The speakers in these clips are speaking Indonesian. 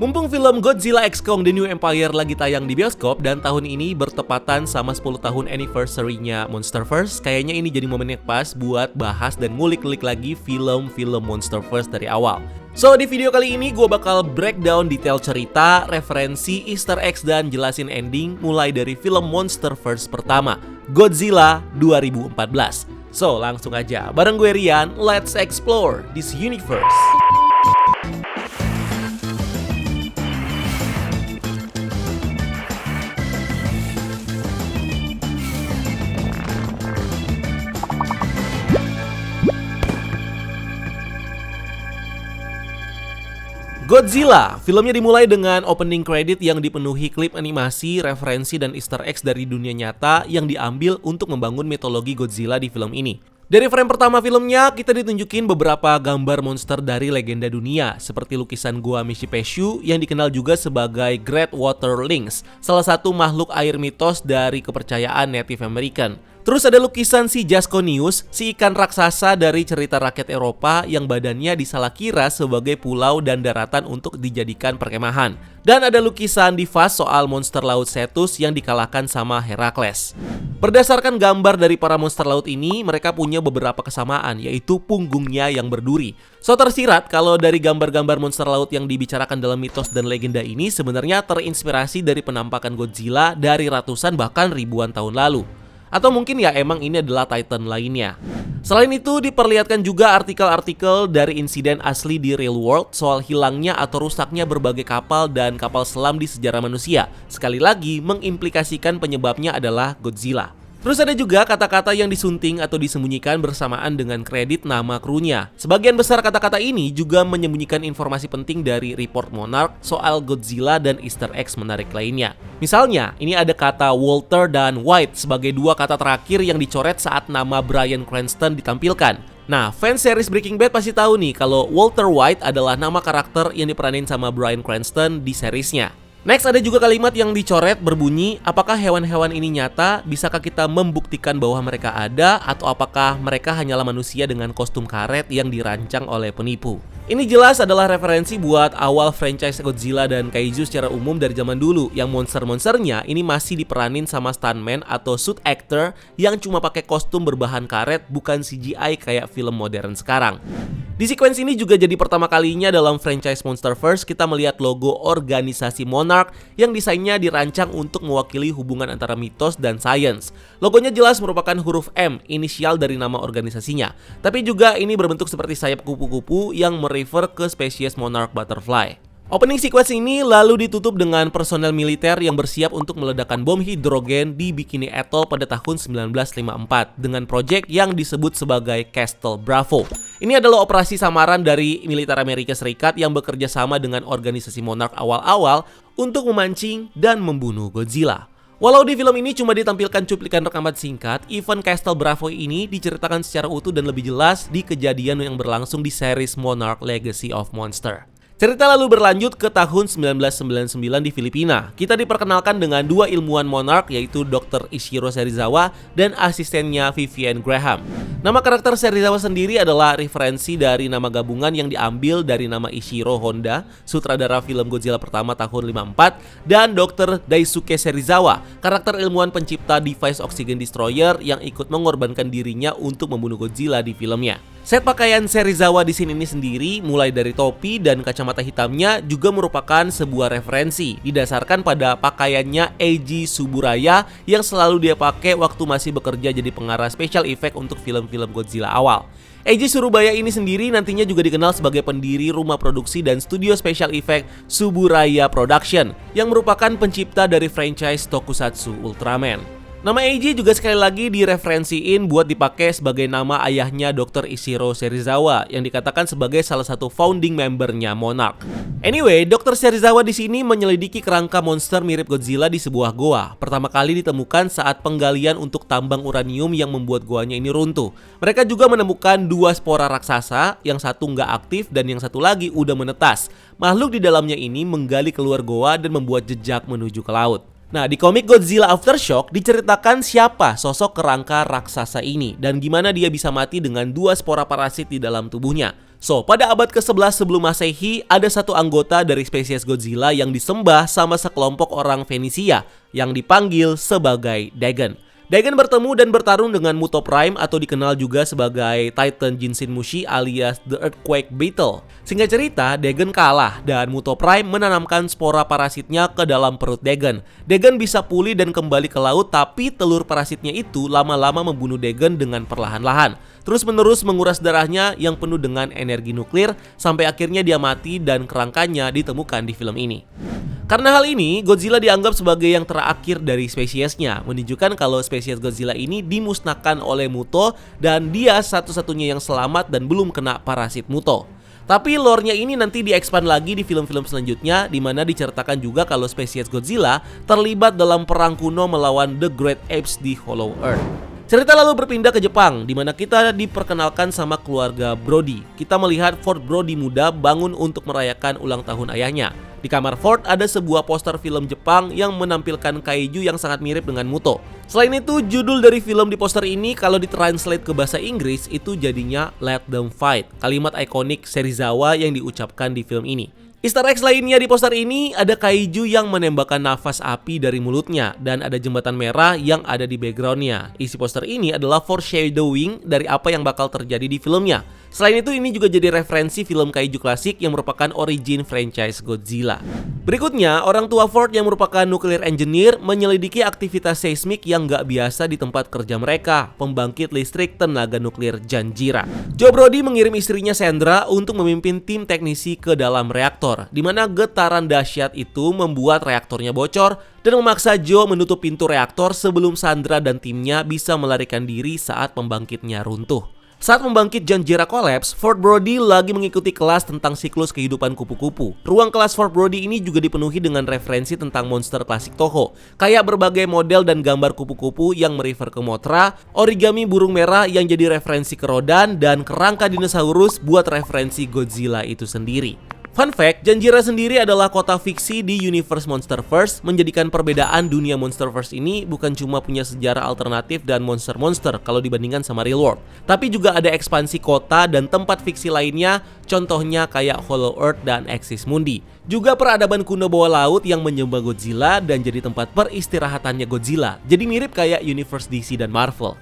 Mumpung film Godzilla x Kong The New Empire lagi tayang di bioskop dan tahun ini bertepatan sama 10 tahun anniversary-nya Monsterverse, kayaknya ini jadi momen yang pas buat bahas dan ngulik-ngulik lagi film-film Monsterverse dari awal. So, di video kali ini gue bakal breakdown detail cerita, referensi, easter eggs, dan jelasin ending mulai dari film Monsterverse pertama, Godzilla 2014. So, langsung aja, bareng gue Rian, let's explore this universe. Godzilla, filmnya dimulai dengan opening credit yang dipenuhi klip animasi, referensi, dan easter eggs dari dunia nyata yang diambil untuk membangun mitologi Godzilla di film ini. Dari frame pertama filmnya, kita ditunjukin beberapa gambar monster dari legenda dunia, seperti lukisan Gua Mishipeshu yang dikenal juga sebagai Great Water Lynx, salah satu makhluk air mitos dari kepercayaan Native American. Terus ada lukisan si Jasconius, si ikan raksasa dari cerita rakyat Eropa yang badannya disalah kira sebagai pulau dan daratan untuk dijadikan perkemahan. Dan ada lukisan Divas soal monster laut Cetus yang dikalahkan sama Herakles. Berdasarkan gambar dari para monster laut ini, mereka punya beberapa kesamaan, yaitu punggungnya yang berduri. So tersirat kalau dari gambar-gambar monster laut yang dibicarakan dalam mitos dan legenda ini sebenarnya terinspirasi dari penampakan Godzilla dari ratusan bahkan ribuan tahun lalu. Atau mungkin ya emang ini adalah Titan lainnya. Selain itu diperlihatkan juga artikel-artikel dari insiden asli di real world soal hilangnya atau rusaknya berbagai kapal dan kapal selam di sejarah manusia. Sekali lagi mengimplikasikan penyebabnya adalah Godzilla. Terus ada juga kata-kata yang disunting atau disembunyikan bersamaan dengan kredit nama krunya. Sebagian besar kata-kata ini juga menyembunyikan informasi penting dari report Monarch soal Godzilla dan easter eggs menarik lainnya. Misalnya, ini ada kata Walter dan White sebagai dua kata terakhir yang dicoret saat nama Bryan Cranston ditampilkan. Nah, fans series Breaking Bad pasti tahu nih kalau Walter White adalah nama karakter yang diperanin sama Bryan Cranston di seriesnya. Next ada juga kalimat yang dicoret berbunyi, apakah hewan-hewan ini nyata? Bisakah kita membuktikan bahwa mereka ada? Atau apakah mereka hanyalah manusia dengan kostum karet yang dirancang oleh penipu? Ini jelas adalah referensi buat awal franchise Godzilla dan Kaiju secara umum dari zaman dulu, yang monster-monsternya ini masih diperanin sama stuntman atau suit actor yang cuma pakai kostum berbahan karet, bukan CGI kayak film modern sekarang. Di sequence ini juga jadi pertama kalinya dalam franchise Monsterverse kita melihat logo organisasi Monarch yang desainnya dirancang untuk mewakili hubungan antara mitos dan sains. Logonya jelas merupakan huruf M, inisial dari nama organisasinya. Tapi juga ini berbentuk seperti sayap kupu-kupu yang merefer ke spesies Monarch butterfly. Opening sequence ini lalu ditutup dengan personel militer yang bersiap untuk meledakkan bom hidrogen di Bikini Atoll pada tahun 1954 dengan proyek yang disebut sebagai Castle Bravo. Ini adalah operasi samaran dari militer Amerika Serikat yang bekerja sama dengan organisasi Monarch awal-awal untuk memancing dan membunuh Godzilla. Walau di film ini cuma ditampilkan cuplikan rekaman singkat, event Castle Bravo ini diceritakan secara utuh dan lebih jelas di kejadian yang berlangsung di series Monarch Legacy of Monster. Cerita lalu berlanjut ke tahun 1999 di Filipina. Kita diperkenalkan dengan dua ilmuwan Monarch yaitu Dr. Ishiro Serizawa dan asistennya Vivian Graham. Nama karakter Serizawa sendiri adalah referensi dari nama gabungan yang diambil dari nama Ishiro Honda, sutradara film Godzilla pertama tahun 54, dan Dr. Daisuke Serizawa, karakter ilmuwan pencipta device Oxygen Destroyer yang ikut mengorbankan dirinya untuk membunuh Godzilla di filmnya. Set pakaian Serizawa di sini sendiri, mulai dari topi dan kacamata hitamnya juga merupakan sebuah referensi didasarkan pada pakaiannya Eiji Tsuburaya yang selalu dia pakai waktu masih bekerja jadi pengarah special effect untuk film-film Godzilla awal. Eiji Tsuburaya ini sendiri nantinya juga dikenal sebagai pendiri rumah produksi dan studio special effect Tsuburaya Production yang merupakan pencipta dari franchise Tokusatsu Ultraman. Nama Eiji juga sekali lagi direferensiin buat dipakai sebagai nama ayahnya Dr. Ishiro Serizawa yang dikatakan sebagai salah satu founding membernya Monarch. Anyway, Dr. Serizawa di sini menyelidiki kerangka monster mirip Godzilla di sebuah goa. Pertama kali ditemukan saat penggalian untuk tambang uranium yang membuat goanya ini runtuh. Mereka juga menemukan dua spora raksasa, yang satu nggak aktif dan yang satu lagi udah menetas. Makhluk di dalamnya ini menggali keluar goa dan membuat jejak menuju ke laut. Nah, di komik Godzilla Aftershock diceritakan siapa sosok kerangka raksasa ini dan gimana dia bisa mati dengan dua spora parasit di dalam tubuhnya. So, pada abad ke-11 sebelum Masehi, ada satu anggota dari spesies Godzilla yang disembah sama sekelompok orang Fenisia yang dipanggil sebagai Dagon. Dagon bertemu dan bertarung dengan Muto Prime atau dikenal juga sebagai Titan Jinshin Mushi alias The Earthquake Beetle. Singkat cerita, Dagon kalah dan Muto Prime menanamkan spora parasitnya ke dalam perut Dagon. Dagon bisa pulih dan kembali ke laut, tapi telur parasitnya itu lama-lama membunuh Dagon dengan perlahan-lahan. Terus-menerus menguras darahnya yang penuh dengan energi nuklir sampai akhirnya dia mati dan kerangkanya ditemukan di film ini. Karena hal ini, Godzilla dianggap sebagai yang terakhir dari spesiesnya, menunjukkan kalau spesies Godzilla ini dimusnahkan oleh Muto dan dia satu-satunya yang selamat dan belum kena parasit Muto. Tapi lore-nya ini nanti diekspand lagi di film-film selanjutnya, di mana diceritakan juga kalau spesies Godzilla terlibat dalam perang kuno melawan The Great Apes di Hollow Earth. Cerita lalu berpindah ke Jepang, di mana kita diperkenalkan sama keluarga Brody. Kita melihat Ford Brody muda bangun untuk merayakan ulang tahun ayahnya. Di kamar Ford ada sebuah poster film Jepang yang menampilkan kaiju yang sangat mirip dengan Muto. Selain itu, judul dari film di poster ini kalau ditranslate ke bahasa Inggris itu jadinya Let Them Fight, kalimat ikonik Serizawa yang diucapkan di film ini. Easter eggs lainnya di poster ini ada kaiju yang menembakkan nafas api dari mulutnya dan ada jembatan merah yang ada di backgroundnya. Isi poster ini adalah foreshadowing dari apa yang bakal terjadi di filmnya. Selain itu, ini juga jadi referensi film kaiju klasik yang merupakan origin franchise Godzilla. Berikutnya, orang tua Ford yang merupakan nuclear engineer menyelidiki aktivitas seismik yang nggak biasa di tempat kerja mereka, pembangkit listrik tenaga nuklir Janjira. Joe Brody mengirim istrinya Sandra untuk memimpin tim teknisi ke dalam reaktor, di mana getaran dahsyat itu membuat reaktornya bocor dan memaksa Joe menutup pintu reaktor sebelum Sandra dan timnya bisa melarikan diri saat pembangkitnya runtuh. Saat pembangkit Janjira kolaps, Ford Brody lagi mengikuti kelas tentang siklus kehidupan kupu-kupu. Ruang kelas Ford Brody ini juga dipenuhi dengan referensi tentang monster klasik Toho, kayak berbagai model dan gambar kupu-kupu yang merefer ke Mothra, origami burung merah yang jadi referensi ke Rodan, dan kerangka dinosaurus buat referensi Godzilla itu sendiri. Fun fact, Janjira sendiri adalah kota fiksi di universe Monsterverse, menjadikan perbedaan dunia Monsterverse ini bukan cuma punya sejarah alternatif dan monster-monster kalau dibandingkan sama real world, tapi juga ada ekspansi kota dan tempat fiksi lainnya, contohnya kayak Hollow Earth dan Axis Mundi. Juga peradaban kuno bawah laut yang menyembah Godzilla dan jadi tempat peristirahatannya Godzilla, jadi mirip kayak universe DC dan Marvel.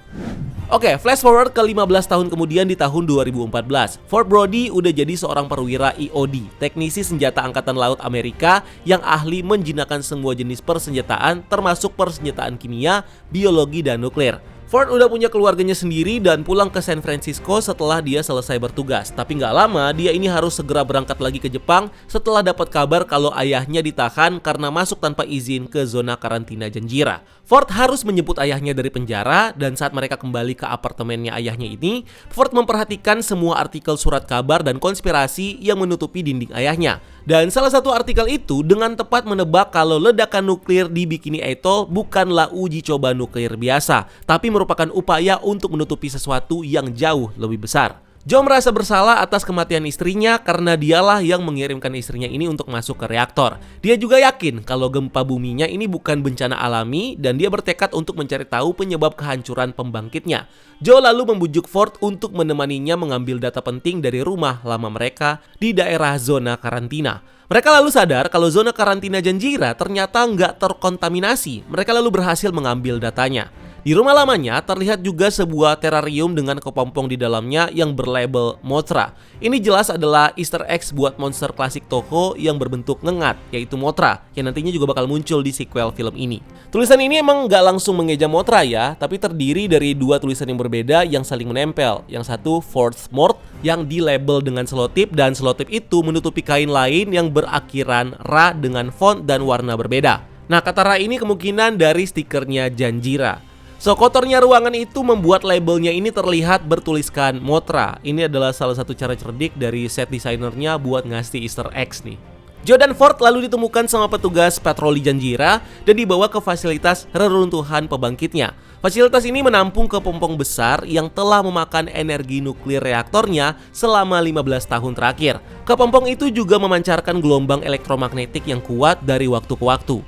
Oke, flash forward ke 15 tahun kemudian di tahun 2014. Ford Brody udah jadi seorang perwira EOD, teknisi senjata angkatan laut Amerika yang ahli menjinakkan semua jenis persenjataan termasuk persenjataan kimia, biologi, dan nuklir. Ford udah punya keluarganya sendiri dan pulang ke San Francisco setelah dia selesai bertugas. Tapi nggak lama, dia ini harus segera berangkat lagi ke Jepang setelah dapat kabar kalau ayahnya ditahan karena masuk tanpa izin ke zona karantina Janjira. Ford harus menjemput ayahnya dari penjara dan saat mereka kembali ke apartemennya ayahnya ini, Ford memperhatikan semua artikel surat kabar dan konspirasi yang menutupi dinding ayahnya. Dan salah satu artikel itu dengan tepat menebak kalau ledakan nuklir di Bikini Atoll bukanlah uji coba nuklir biasa, tapi merupakan upaya untuk menutupi sesuatu yang jauh lebih besar. Joe merasa bersalah atas kematian istrinya karena dialah yang mengirimkan istrinya ini untuk masuk ke reaktor. Dia juga yakin kalau gempa buminya ini bukan bencana alami dan dia bertekad untuk mencari tahu penyebab kehancuran pembangkitnya. Joe lalu membujuk Ford untuk menemaninya mengambil data penting dari rumah lama mereka di daerah zona karantina. Mereka lalu sadar kalau zona karantina Janjira ternyata nggak terkontaminasi. Mereka lalu berhasil mengambil datanya. Di rumah lamanya terlihat juga sebuah terrarium dengan kepompong di dalamnya yang berlabel Mothra. Ini jelas adalah Easter eggs buat monster klasik Toho yang berbentuk ngengat, yaitu Mothra, yang nantinya juga bakal muncul di sequel film ini. Tulisan ini emang nggak langsung mengeja Mothra ya, tapi terdiri dari dua tulisan yang berbeda yang saling menempel. Yang satu Fourth Mort yang dilabel dengan selotip dan selotip itu menutupi kain lain yang berakhiran Ra dengan font dan warna berbeda. Nah, kata Ra ini kemungkinan dari stikernya Janjira. So, kotornya ruangan itu membuat labelnya ini terlihat bertuliskan Mothra. Ini adalah salah satu cara cerdik dari set desainernya buat ngasih Easter eggs nih. Joe dan Ford lalu ditemukan sama petugas patroli Janjira dan dibawa ke fasilitas reruntuhan pembangkitnya. Fasilitas ini menampung kepompong besar yang telah memakan energi nuklir reaktornya selama 15 tahun terakhir. Kepompong itu juga memancarkan gelombang elektromagnetik yang kuat dari waktu ke waktu.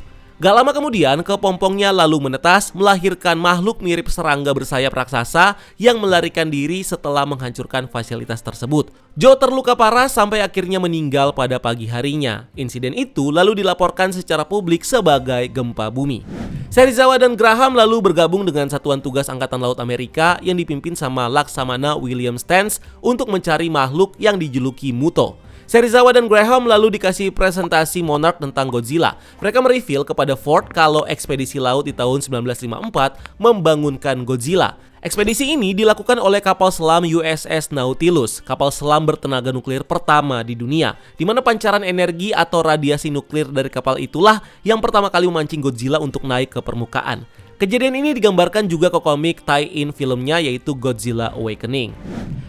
Gak lama kemudian, kepompongnya lalu menetas, melahirkan makhluk mirip serangga bersayap raksasa yang melarikan diri setelah menghancurkan fasilitas tersebut. Joe terluka parah sampai akhirnya meninggal pada pagi harinya. Insiden itu lalu dilaporkan secara publik sebagai gempa bumi. Serizawa dan Graham lalu bergabung dengan Satuan Tugas Angkatan Laut Amerika yang dipimpin sama Laksamana William Stans untuk mencari makhluk yang dijuluki Muto. Serizawa dan Graham lalu dikasih presentasi Monarch tentang Godzilla. Mereka mereveal kepada Ford kalau ekspedisi laut di tahun 1954 membangunkan Godzilla. Ekspedisi ini dilakukan oleh kapal selam USS Nautilus, kapal selam bertenaga nuklir pertama di dunia, di mana pancaran energi atau radiasi nuklir dari kapal itulah yang pertama kali memancing Godzilla untuk naik ke permukaan. Kejadian ini digambarkan juga ke komik tie-in filmnya yaitu Godzilla Awakening.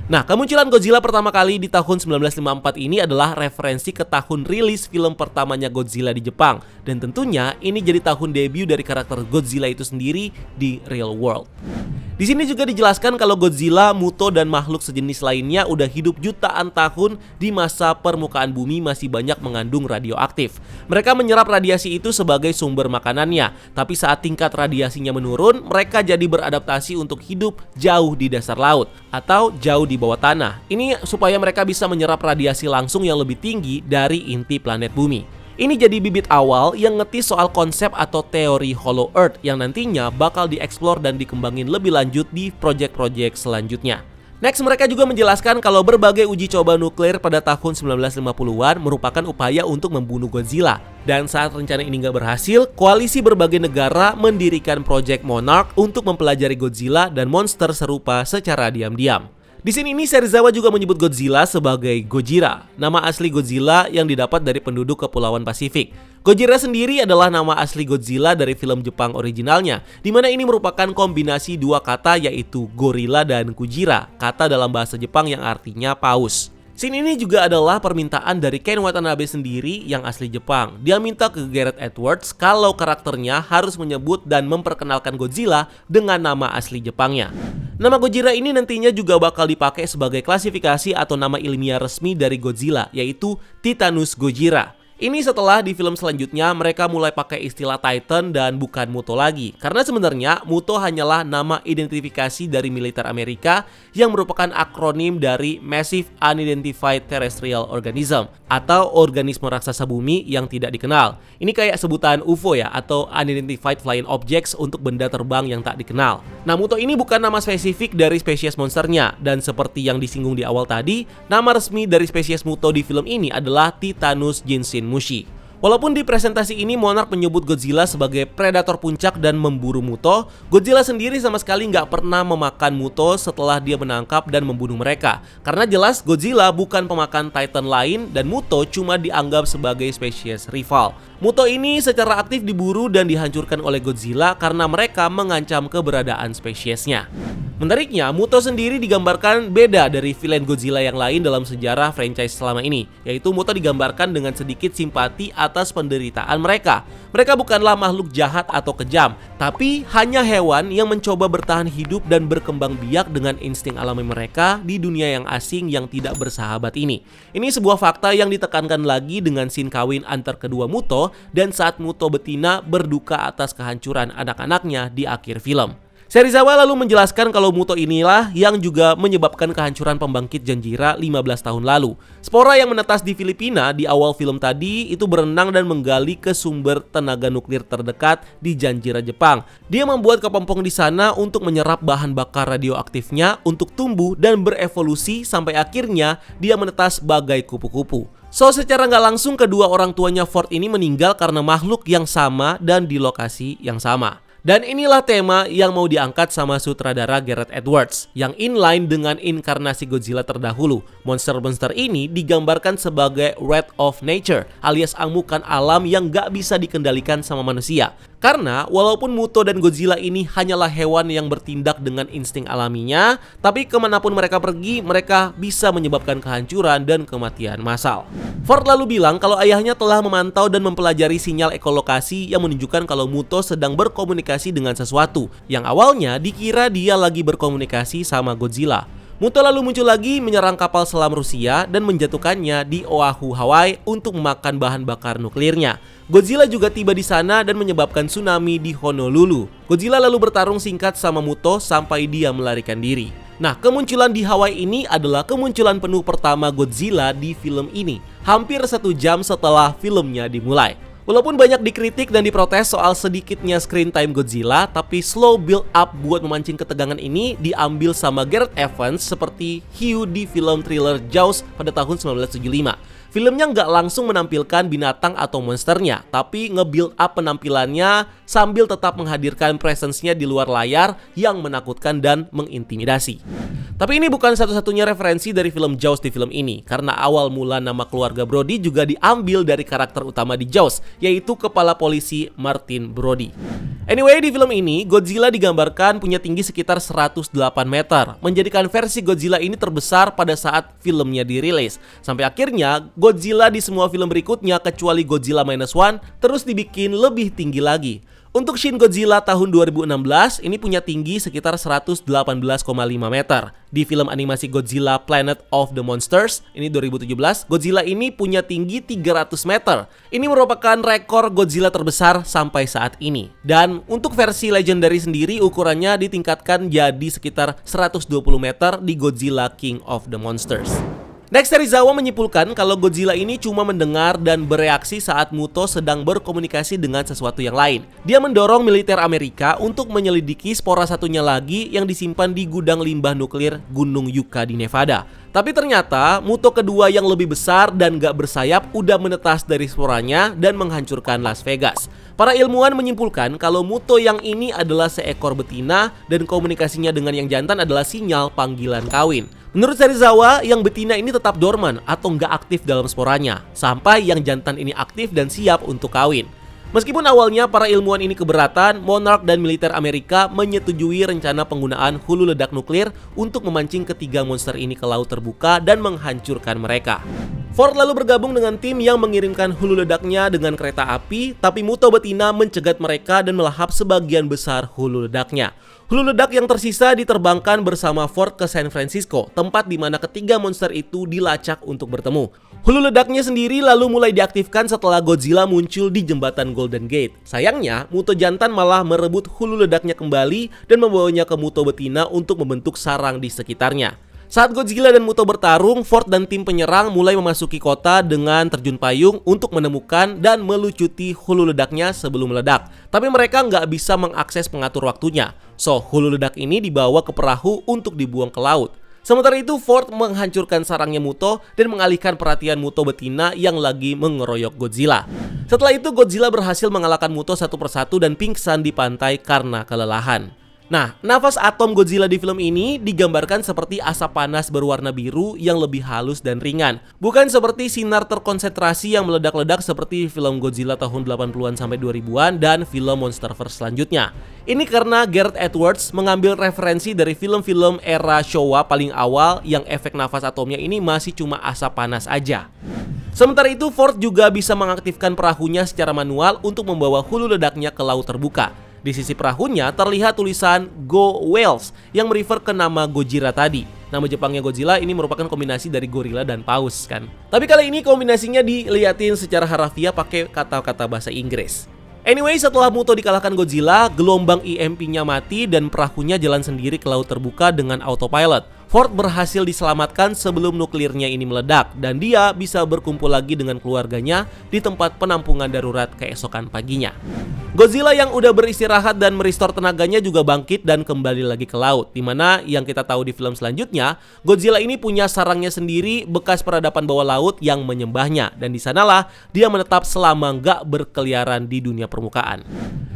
Nah, kemunculan Godzilla pertama kali di tahun 1954 ini adalah referensi ke tahun rilis film pertamanya Godzilla di Jepang. Dan tentunya ini jadi tahun debut dari karakter Godzilla itu sendiri di real world. Di sini juga dijelaskan kalau Godzilla, Muto, dan makhluk sejenis lainnya udah hidup jutaan tahun di masa permukaan bumi masih banyak mengandung radioaktif. Mereka menyerap radiasi itu sebagai sumber makanannya, tapi saat tingkat radiasinya menurun, mereka jadi beradaptasi untuk hidup jauh di dasar laut atau jauh di bawah tanah. Ini supaya mereka bisa menyerap radiasi langsung yang lebih tinggi dari inti planet bumi. Ini jadi bibit awal yang ngetis soal konsep atau teori Hollow Earth yang nantinya bakal dieksplor dan dikembangin lebih lanjut di proyek-proyek selanjutnya. Next, mereka juga menjelaskan kalau berbagai uji coba nuklir pada tahun 1950-an merupakan upaya untuk membunuh Godzilla. Dan saat rencana ini nggak berhasil, koalisi berbagai negara mendirikan Project Monarch untuk mempelajari Godzilla dan monster serupa secara diam-diam. Di sini Serizawa juga menyebut Godzilla sebagai Gojira, nama asli Godzilla yang didapat dari penduduk Kepulauan Pasifik. Gojira sendiri adalah nama asli Godzilla dari film Jepang originalnya, di mana ini merupakan kombinasi dua kata yaitu gorila dan kujira, kata dalam bahasa Jepang yang artinya paus. Scene ini juga adalah permintaan dari Ken Watanabe sendiri yang asli Jepang. Dia minta ke Gareth Edwards kalau karakternya harus menyebut dan memperkenalkan Godzilla dengan nama asli Jepangnya. Nama Gojira ini nantinya juga bakal dipakai sebagai klasifikasi atau nama ilmiah resmi dari Godzilla, yaitu Titanus Gojira. Ini setelah di film selanjutnya mereka mulai pakai istilah Titan dan bukan Muto lagi. Karena sebenarnya Muto hanyalah nama identifikasi dari militer Amerika yang merupakan akronim dari Massive Unidentified Terrestrial Organism atau organisme raksasa bumi yang tidak dikenal. Ini kayak sebutan UFO ya, atau Unidentified Flying Objects untuk benda terbang yang tak dikenal. Nah, Muto ini bukan nama spesifik dari spesies monsternya, dan seperti yang disinggung di awal tadi, nama resmi dari spesies Muto di film ini adalah Titanus Jinshin Mushi. Walaupun di presentasi ini Monarch menyebut Godzilla sebagai predator puncak dan memburu Muto, Godzilla sendiri sama sekali nggak pernah memakan Muto setelah dia menangkap dan membunuh mereka. Karena jelas Godzilla bukan pemakan Titan lain dan Muto cuma dianggap sebagai spesies rival. Muto ini secara aktif diburu dan dihancurkan oleh Godzilla karena mereka mengancam keberadaan spesiesnya. Menariknya, Muto sendiri digambarkan beda dari villain Godzilla yang lain dalam sejarah franchise selama ini, yaitu Muto digambarkan dengan sedikit simpati atas penderitaan mereka. Mereka bukanlah makhluk jahat atau kejam, tapi hanya hewan yang mencoba bertahan hidup dan berkembang biak dengan insting alami mereka di dunia yang asing yang tidak bersahabat ini. Ini sebuah fakta yang ditekankan lagi dengan scene kawin antar kedua Muto dan saat Muto betina berduka atas kehancuran anak-anaknya di akhir film. Serizawa lalu menjelaskan kalau Muto inilah yang juga menyebabkan kehancuran pembangkit Janjira 15 tahun lalu. Spora yang menetas di Filipina di awal film tadi itu berenang dan menggali ke sumber tenaga nuklir terdekat di Janjira, Jepang. Dia membuat kepompong di sana untuk menyerap bahan bakar radioaktifnya untuk tumbuh dan berevolusi sampai akhirnya dia menetas bagai kupu-kupu. So, secara nggak langsung kedua orang tuanya Ford ini meninggal karena makhluk yang sama dan di lokasi yang sama. Dan inilah tema yang mau diangkat sama sutradara Gareth Edwards, yang inline dengan inkarnasi Godzilla terdahulu. Monster-monster ini digambarkan sebagai wrath of nature, alias amukan alam yang gak bisa dikendalikan sama manusia. Karena walaupun Muto dan Godzilla ini hanyalah hewan yang bertindak dengan insting alaminya, tapi kemanapun mereka pergi, mereka bisa menyebabkan kehancuran dan kematian massal. Ford lalu bilang kalau ayahnya telah memantau dan mempelajari sinyal ekolokasi yang menunjukkan kalau Muto sedang berkomunikasi dengan sesuatu yang awalnya dikira dia lagi berkomunikasi sama Godzilla. Muto lalu muncul lagi menyerang kapal selam Rusia dan menjatuhkannya di Oahu, Hawaii untuk memakan bahan bakar nuklirnya. Godzilla juga tiba di sana dan menyebabkan tsunami di Honolulu. Godzilla lalu bertarung singkat sama Muto sampai dia melarikan diri. Nah, kemunculan di Hawaii ini adalah kemunculan penuh pertama Godzilla di film ini, hampir 1 jam setelah filmnya dimulai. Walaupun banyak dikritik dan diprotes soal sedikitnya screen time Godzilla, tapi slow build up buat memancing ketegangan ini diambil sama Gareth Evans seperti hiu di film thriller Jaws pada tahun 1975. Filmnya nggak langsung menampilkan binatang atau monsternya, tapi nge-build up penampilannya sambil tetap menghadirkan presence-nya di luar layar yang menakutkan dan mengintimidasi. Tapi ini bukan satu-satunya referensi dari film Jaws di film ini, karena awal mula nama keluarga Brody juga diambil dari karakter utama di Jaws, yaitu kepala polisi Martin Brody. Anyway, di film ini, Godzilla digambarkan punya tinggi sekitar 108 meter, menjadikan versi Godzilla ini terbesar pada saat filmnya dirilis. Sampai akhirnya, Godzilla di semua film berikutnya kecuali Godzilla Minus One terus dibikin lebih tinggi lagi. Untuk Shin Godzilla tahun 2016, ini punya tinggi sekitar 118,5 meter. Di film animasi Godzilla Planet of the Monsters, ini 2017, Godzilla ini punya tinggi 300 meter. Ini merupakan rekor Godzilla terbesar sampai saat ini. Dan untuk versi Legendary sendiri, ukurannya ditingkatkan jadi sekitar 120 meter di Godzilla King of the Monsters. Next, Serizawa menyimpulkan kalau Godzilla ini cuma mendengar dan bereaksi saat Muto sedang berkomunikasi dengan sesuatu yang lain. Dia mendorong militer Amerika untuk menyelidiki spora satunya lagi yang disimpan di gudang limbah nuklir Gunung Yucca di Nevada. Tapi ternyata Muto kedua yang lebih besar dan gak bersayap udah menetas dari sporanya dan menghancurkan Las Vegas. Para ilmuwan menyimpulkan kalau Muto yang ini adalah seekor betina dan komunikasinya dengan yang jantan adalah sinyal panggilan kawin. Menurut Serizawa, yang betina ini tetap dorman atau nggak aktif dalam sporanya, sampai yang jantan ini aktif dan siap untuk kawin. Meskipun awalnya para ilmuwan ini keberatan, monark dan militer Amerika menyetujui rencana penggunaan hulu ledak nuklir untuk memancing ketiga monster ini ke laut terbuka dan menghancurkan mereka. Ford lalu bergabung dengan tim yang mengirimkan hulu ledaknya dengan kereta api, tapi Muto betina mencegat mereka dan melahap sebagian besar hulu ledaknya. Hulu ledak yang tersisa diterbangkan bersama Ford ke San Francisco, tempat di mana ketiga monster itu dilacak untuk bertemu. Hulu ledaknya sendiri lalu mulai diaktifkan setelah Godzilla muncul di jembatan Golden Gate. Sayangnya, Muto jantan malah merebut hulu ledaknya kembali dan membawanya ke Muto betina untuk membentuk sarang di sekitarnya. Saat Godzilla dan Muto bertarung, Ford dan tim penyerang mulai memasuki kota dengan terjun payung untuk menemukan dan melucuti hulu ledaknya sebelum meledak. Tapi mereka nggak bisa mengakses pengatur waktunya. So, hulu ledak ini dibawa ke perahu untuk dibuang ke laut. Sementara itu, Ford menghancurkan sarangnya Muto dan mengalihkan perhatian Muto betina yang lagi mengeroyok Godzilla. Setelah itu, Godzilla berhasil mengalahkan Muto satu persatu dan pingsan di pantai karena kelelahan. Nah, nafas atom Godzilla di film ini digambarkan seperti asap panas berwarna biru yang lebih halus dan ringan. Bukan seperti sinar terkonsentrasi yang meledak-ledak seperti film Godzilla tahun 80-an sampai 2000-an dan film Monsterverse selanjutnya. Ini karena Gareth Edwards mengambil referensi dari film-film era Showa paling awal yang efek nafas atomnya ini masih cuma asap panas aja. Sementara itu, Ford juga bisa mengaktifkan perahunya secara manual untuk membawa hulu ledaknya ke laut terbuka. Di sisi perahunya terlihat tulisan Go Whales yang merefer ke nama Gojira tadi. Nama Jepangnya Godzilla ini merupakan kombinasi dari gorila dan paus kan. Tapi kali ini kombinasinya dilihatin secara harafiah pakai kata-kata bahasa Inggris. Anyway, setelah Muto dikalahkan Godzilla, gelombang EMP-nya mati dan perahunya jalan sendiri ke laut terbuka dengan autopilot. Ford berhasil diselamatkan sebelum nuklirnya ini meledak dan dia bisa berkumpul lagi dengan keluarganya di tempat penampungan darurat keesokan paginya. Godzilla yang udah beristirahat dan merestore tenaganya juga bangkit dan kembali lagi ke laut, dimana yang kita tahu di film selanjutnya, Godzilla ini punya sarangnya sendiri bekas peradaban bawah laut yang menyembahnya, dan di sanalah dia menetap selama nggak berkeliaran di dunia permukaan.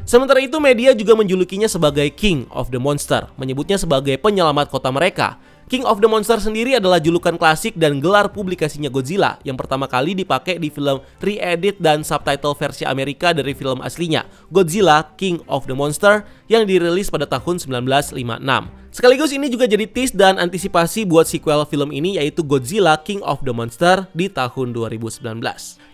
Sementara itu, media juga menjulukinya sebagai King of the Monster, menyebutnya sebagai penyelamat kota mereka. King of the Monster sendiri adalah julukan klasik dan gelar publikasinya Godzilla yang pertama kali dipakai di film re-edit dan subtitle versi Amerika dari film aslinya, Godzilla King of the Monster, yang dirilis pada tahun 1956. Sekaligus ini juga jadi tease dan antisipasi buat sequel film ini, yaitu Godzilla King of the Monster di tahun 2019.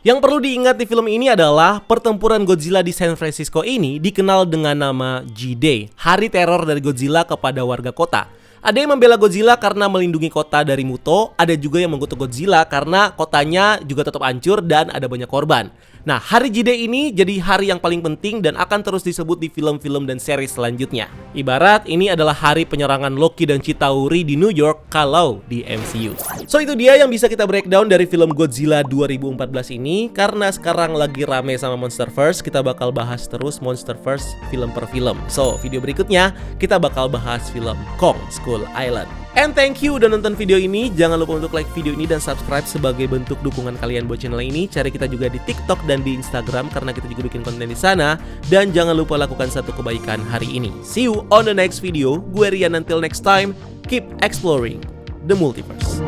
Yang perlu diingat di film ini adalah pertempuran Godzilla di San Francisco ini dikenal dengan nama G-Day, Hari Teror dari Godzilla kepada warga kota. Ada yang membela Godzilla karena melindungi kota dari Muto, ada juga yang mengutuk Godzilla karena kotanya juga tetap hancur dan ada banyak korban. Nah, hari J-Day ini jadi hari yang paling penting dan akan terus disebut di film-film dan seri selanjutnya. Ibarat ini adalah hari penyerangan Loki dan Chitauri di New York kalau di MCU. So itu dia yang bisa kita breakdown dari film Godzilla 2014 ini. Karena sekarang lagi rame sama Monsterverse, kita bakal bahas terus Monsterverse film per film. So, video berikutnya kita bakal bahas film Kong Skull Island. And thank you udah nonton video ini. Jangan lupa untuk like video ini dan subscribe sebagai bentuk dukungan kalian buat channel ini. Cari kita juga di TikTok dan di Instagram karena kita juga bikin konten di sana. Dan jangan lupa lakukan satu kebaikan hari ini. See you on the next video. Gue Rian, until next time, keep exploring the multiverse.